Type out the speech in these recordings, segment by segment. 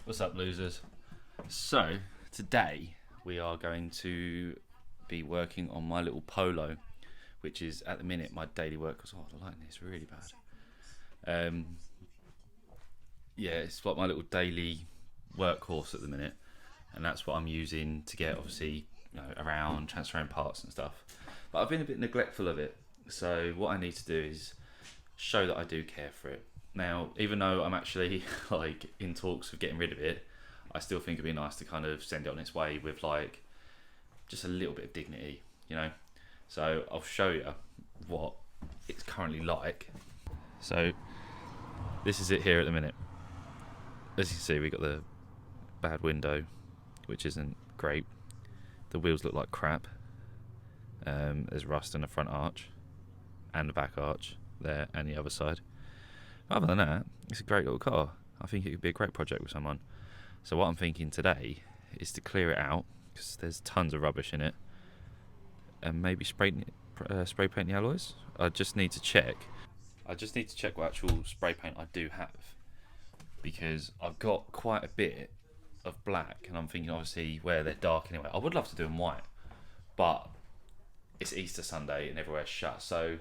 What's up, losers? So today we are going to be working on my little Polo, which is at the minute my daily work. Cause the lighting is really bad. Yeah, it's like my little daily workhorse at the minute, and that's what I'm using to get obviously around, transferring parts and stuff. But I've been a bit neglectful of it, so what I need to do is show that I do care for it. Now, even though I'm actually like in talks of getting rid of it, I still think it'd be nice to kind of send it on its way with like just a little bit of dignity, So I'll show you what it's currently like. So this is it here at the minute. As you can see, we got the bad window, which isn't great. The wheels look like crap. There's rust in the front arch and the back arch there and the other side. Other than that, it's a great little car. I think it could be a great project with someone. So what I'm thinking today is to clear it out, because there's tons of rubbish in it, and maybe spray paint the alloys. I just need to check what actual spray paint I do have, because I've got quite a bit of black, and I'm thinking obviously where they're dark anyway. I would love to do them white, but it's Easter Sunday and everywhere's shut, so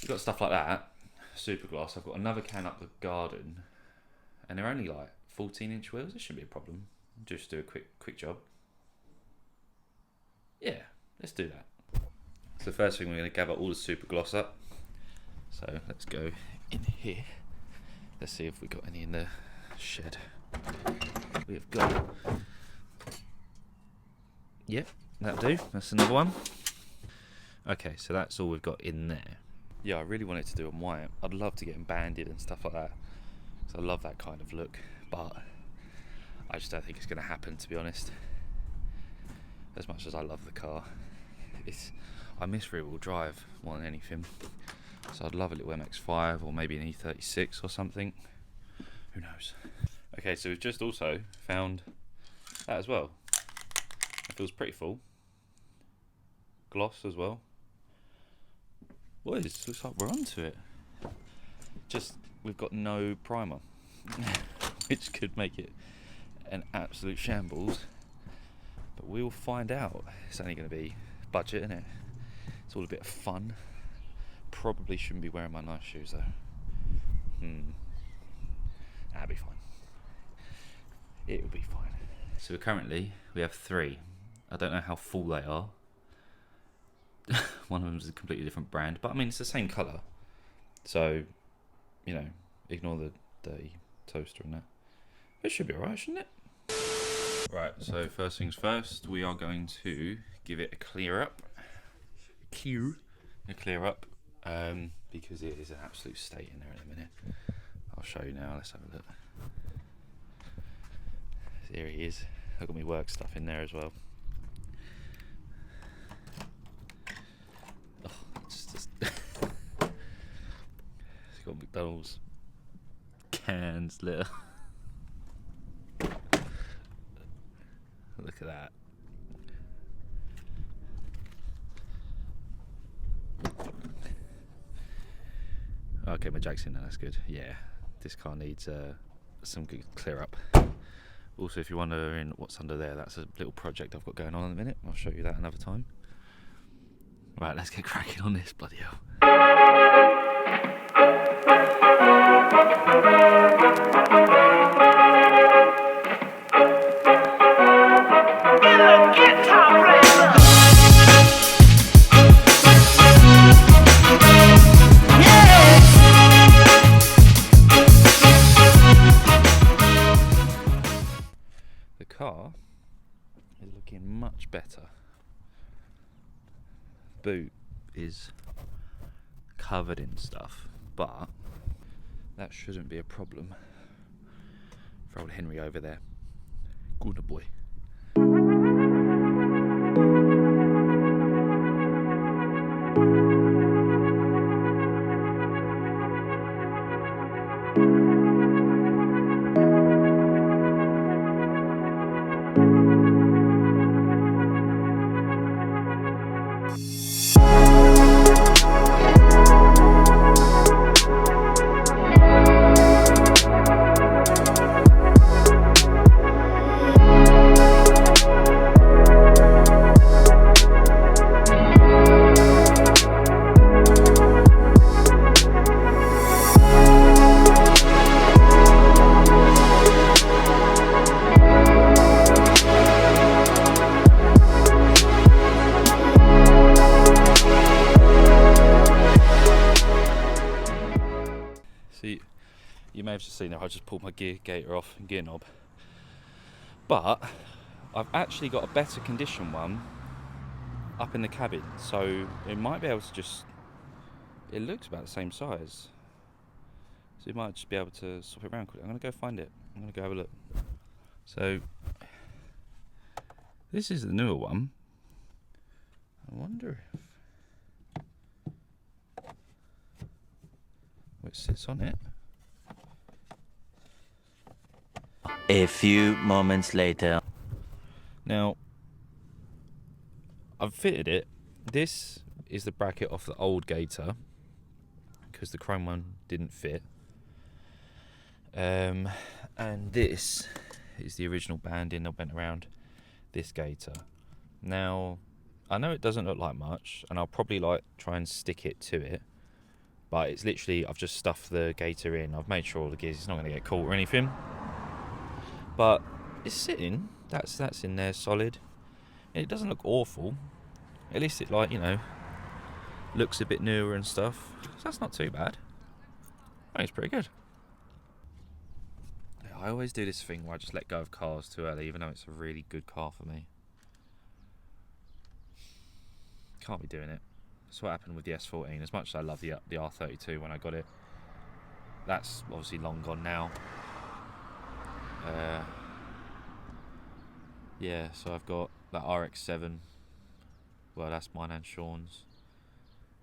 we've got stuff like that. Super gloss. I've got another can up the garden, and they're only like 14-inch wheels. It shouldn't be a problem. Just do a quick job. Yeah, let's do that. So first thing, we're going to gather all the super gloss up. So let's go in here. Let's see if we got any in the shed. We have got. Yep, that'll do. That's another one. Okay, so that's all we've got in there. Yeah, I really wanted to do them white. I'd love to get them banded and stuff like that, because I love that kind of look, but I just don't think it's going to happen, to be honest. As much as I love the car, I miss rear-wheel drive more than anything, so I'd love a little MX-5 or maybe an E36 or something. Who knows? Okay, so we've just also found that as well. It feels pretty full. Gloss as well. Boys, looks like we're onto it. Just, we've got no primer, which could make it an absolute shambles. But we'll find out. It's only going to be budget, isn't it? It's all a bit of fun. Probably shouldn't be wearing my nice shoes though. That'll be fine. It'll be fine. So currently we have 3. I don't know how full they are. One of them is a completely different brand, but I mean it's the same colour, so ignore the dirty toaster and that. It should be alright, shouldn't it? Right, so first things first, we are going to give it a clear up, because it is an absolute state in there in a minute. I'll show you now. Let's have a look. Here he is. I've got my work stuff in there as well. It's got McDonald's cans litter. Look at that. Okay, my jack's in there, that's good. Yeah, this car needs some good clear up. Also, if you're wondering what's under there, that's a little project I've got going on in a minute. I'll show you that another time. Right, let's get cracking on this, bloody hell. The car is looking much better. Boot is covered in stuff, but that shouldn't be a problem for old Henry over there. Good boy. seen there, I just pulled my gear gator off and gear knob. But I've actually got a better condition one up in the cabin, so it might be able to just, it looks about the same size, so you might just be able to swap it around quickly. I'm going to go find it. I'm going to go have a look. So this is the newer one. I wonder if it sits on it. A few moments later. Now, I've fitted it. This is the bracket off the old Gator, because the chrome one didn't fit. And this is the original banding that went around this Gator. Now, I know it doesn't look like much, and I'll probably try and stick it to it, but it's literally, I've just stuffed the Gator in. I've made sure all the gears, it's not going to get caught or anything. But it's sitting, that's in there solid. And it doesn't look awful. At least it looks a bit newer and stuff. So that's not too bad. I think it's pretty good. I always do this thing where I just let go of cars too early, even though it's a really good car for me. Can't be doing it. That's what happened with the S14. As much as I love the R32 when I got it, that's obviously long gone now. Yeah, so I've got that RX-7. Well, that's mine and Sean's.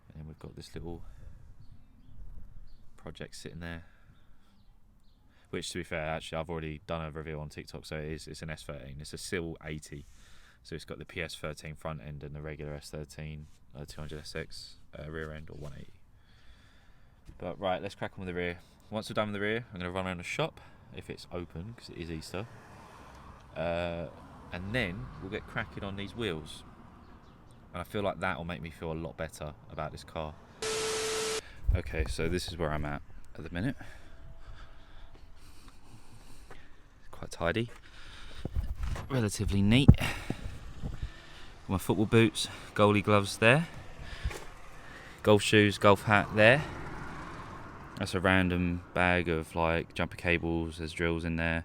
And then we've got this little project sitting there. Which, to be fair, actually, I've already done a review on TikTok, so it's an S13. It's a SIL 80. So it's got the PS13 front end and the regular S13 200SX rear end, or 180. But right, let's crack on with the rear. Once we're done with the rear, I'm going to run around the shop, if it's open, because it is Easter. And then we'll get cracking on these wheels. And I feel like that will make me feel a lot better about this car. Okay, so this is where I'm at the minute. Quite tidy. Relatively neat. My football boots, goalie gloves there. Golf shoes, golf hat there. That's a random bag of jumper cables, there's drills in there,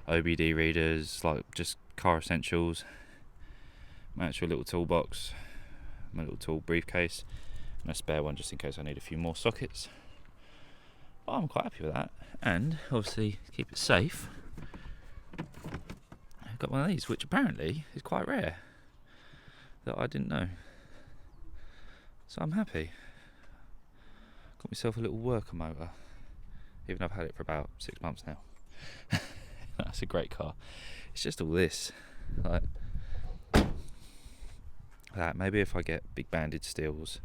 OBD readers, just car essentials. My actual little toolbox, my little tool briefcase, and a spare one just in case I need a few more sockets. But I'm quite happy with that, and obviously to keep it safe, I've got one of these, which apparently is quite rare, that I didn't know. So I'm happy. Got myself a little worker motor, even though I've had it for about 6 months now. That's a great car. It's just all this, that. Maybe if I get big banded steels,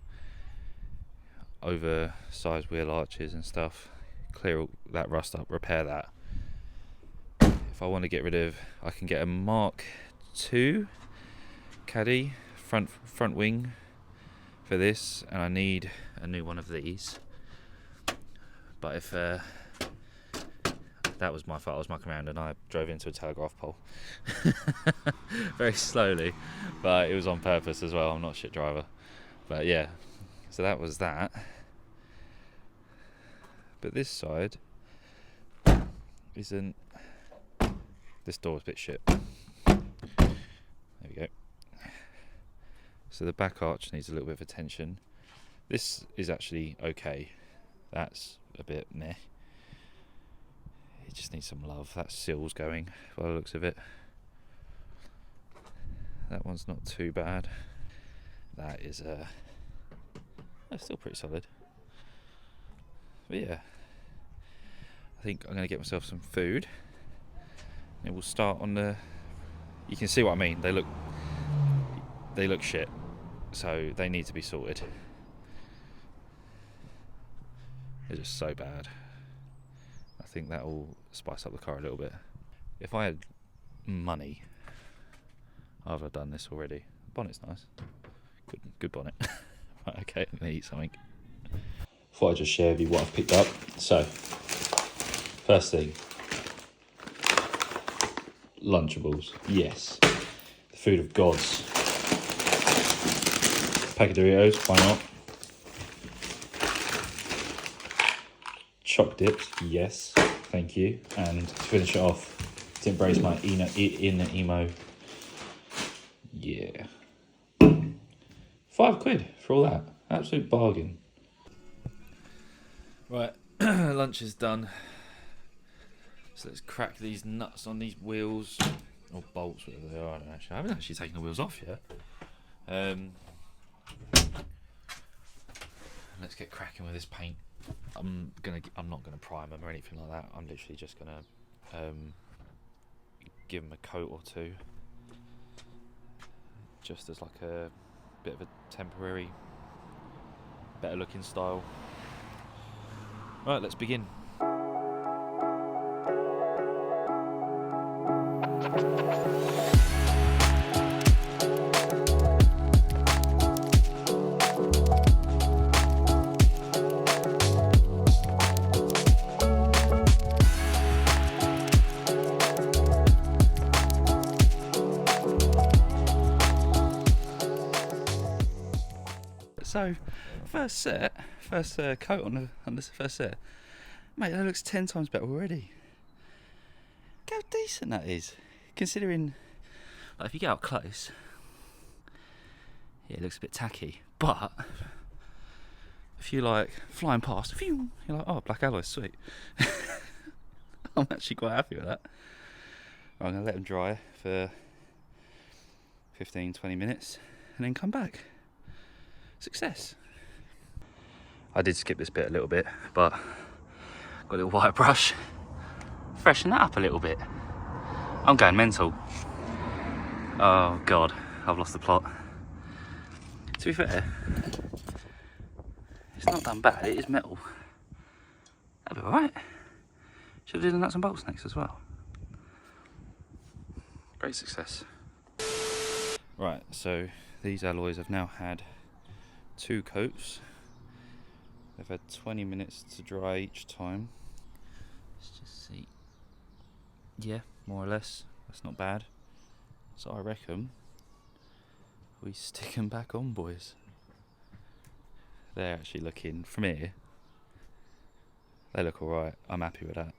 oversized wheel arches and stuff, clear all that rust up, repair that. If I want to get rid of, I can get a Mark II Caddy front wing for this, and I need a new one of these. But if that was my fault, I was mucking around and I drove into a telegraph pole very slowly, but it was on purpose as well. I'm not a shit driver, but yeah, so that was that. But this side isn't, this door's a bit shit. There we go. So the back arch needs a little bit of attention. This is actually okay. That's a bit meh. It just needs some love. That sill's going by the looks of it. That one's not too bad. That is that's still pretty solid. But yeah, I think I'm going to get myself some food. And we'll start on the, you can see what I mean. They look shit. So they need to be sorted. They're just so bad. I think that will spice up the car a little bit. If I had money, I'd have done this already. Bonnet's nice. Good bonnet. Right, okay, I'm going to eat something. Thought I'd just share with you what I've picked up. So, first thing, Lunchables. Yes. The food of gods. Pack of Doritos, why not? Choc dips, yes. Thank you. And to finish it off, to embrace my inner emo. Yeah. £5 for all that. Absolute bargain. Right, lunch is done. So let's crack these nuts on these wheels. Or bolts, whatever they are. I haven't actually taken the wheels off yet. Let's get cracking with this paint. I'm not gonna prime them or anything like that. I'm literally just gonna give them a coat or two, just as like a bit of a temporary, better looking style. Right, let's begin. So, first coat on this first set, mate, that looks 10 times better already. Look how decent that is, considering, like, if you get up close, yeah, it looks a bit tacky, but if you like flying past, you're like, oh, black alloy, sweet. I'm actually quite happy with that. Right, I'm going to let them dry for 15-20 minutes and then come back. Success. I did skip this bit a little bit, but got a little white brush, freshen that up a little bit. I'm going mental. Oh god, I've lost the plot. To be fair, it's not done bad, it is metal. That'll be alright. Should have done the nuts and bolts next as well. Great success. Right, so these alloys have now had 2 coats. They've had 20 minutes to dry each time. Let's just see. Yeah, more or less. That's not bad. So I reckon we stick them back on, boys. They're actually looking, from here, they look alright. I'm happy with that.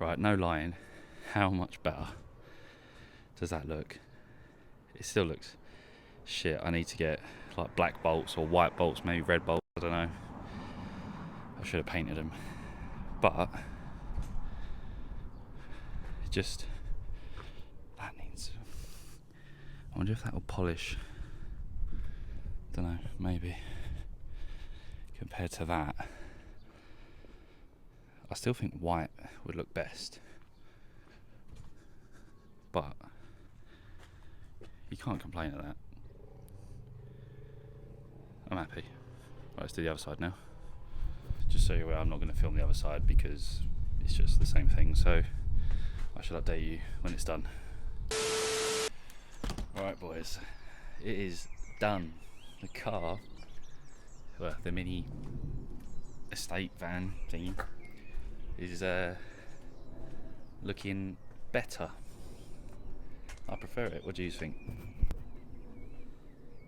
Right, no lying, how much better does that look? It still looks shit. I need to get like black bolts or white bolts, maybe red bolts, I don't know. I should have painted them, but just, that needs, I wonder if that will polish, don't know, maybe, compared to that. I still think white would look best, but you can't complain at that. I'm happy. Right, let's do the other side now. Just so you're aware, I'm not going to film the other side because it's just the same thing, so I shall update you when it's done. Alright boys, it is done. The car, well, the mini estate van thing, is looking better. I prefer it. What do you think?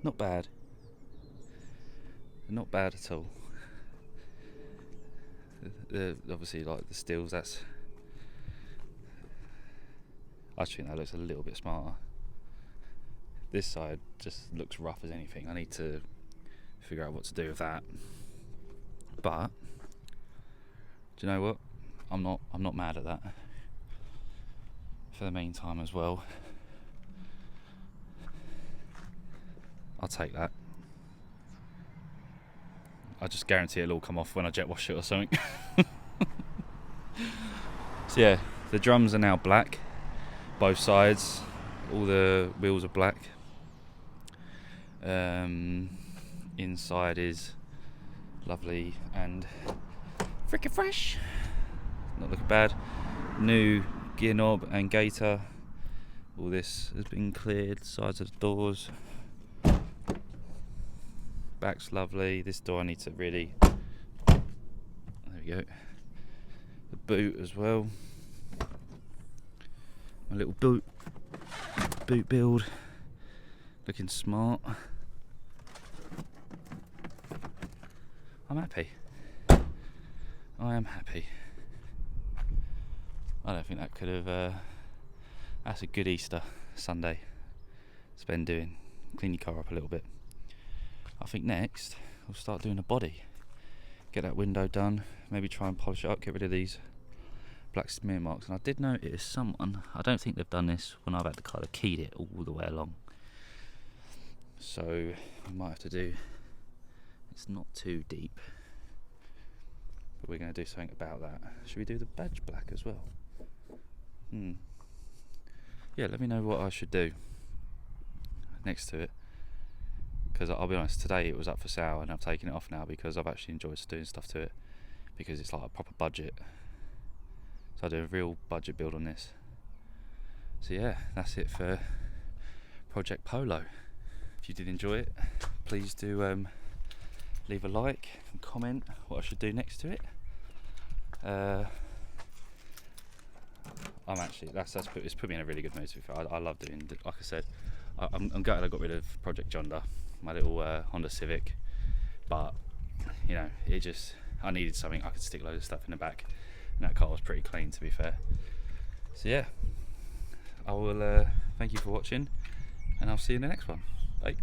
Not bad. Not bad at all. Obviously, like the steels, I just think that looks a little bit smarter. This side just looks rough as anything. I need to figure out what to do with that. But do you know what? I'm not mad at that. For the meantime as well, I'll take that. I just guarantee it'll all come off when I jet wash it or something. So yeah, the drums are now black, both sides. All the wheels are black. Inside is lovely and freaking fresh. Not looking bad. New gear knob and gator. All this has been cleared. Sides of the doors. Back's lovely. This door I need to really... There we go. The boot as well. My little boot build. Looking smart. I'm happy. I am happy. I don't think that could have... that's a good Easter Sunday. Spend doing. Clean your car up a little bit. I think next we'll start doing a body. Get that window done. Maybe try and polish it up. Get rid of these black smear marks. And I did notice someone, I don't think they've done this when I've had the car, they keyed it all the way along. So we might have to do... It's not too deep, but we're going to do something about that. Should we do the badge black as well? Yeah, let me know what I should do next to it, because I'll be honest, today it was up for sale and I've taken it off now because I've actually enjoyed doing stuff to it, because it's like a proper budget. So I do a real budget build on this. So yeah, that's it for Project Polo. If you did enjoy it, please do leave a like and comment what I should do next to it. I'm actually, it's put me in a really good mood, to be fair. I love doing, like I said, I'm gutted I got rid of Project Jonda, my little Honda Civic, but you know, I needed something I could stick loads of stuff in the back, and that car was pretty clean, to be fair. So yeah, I will thank you for watching, and I'll see you in the next one. Bye.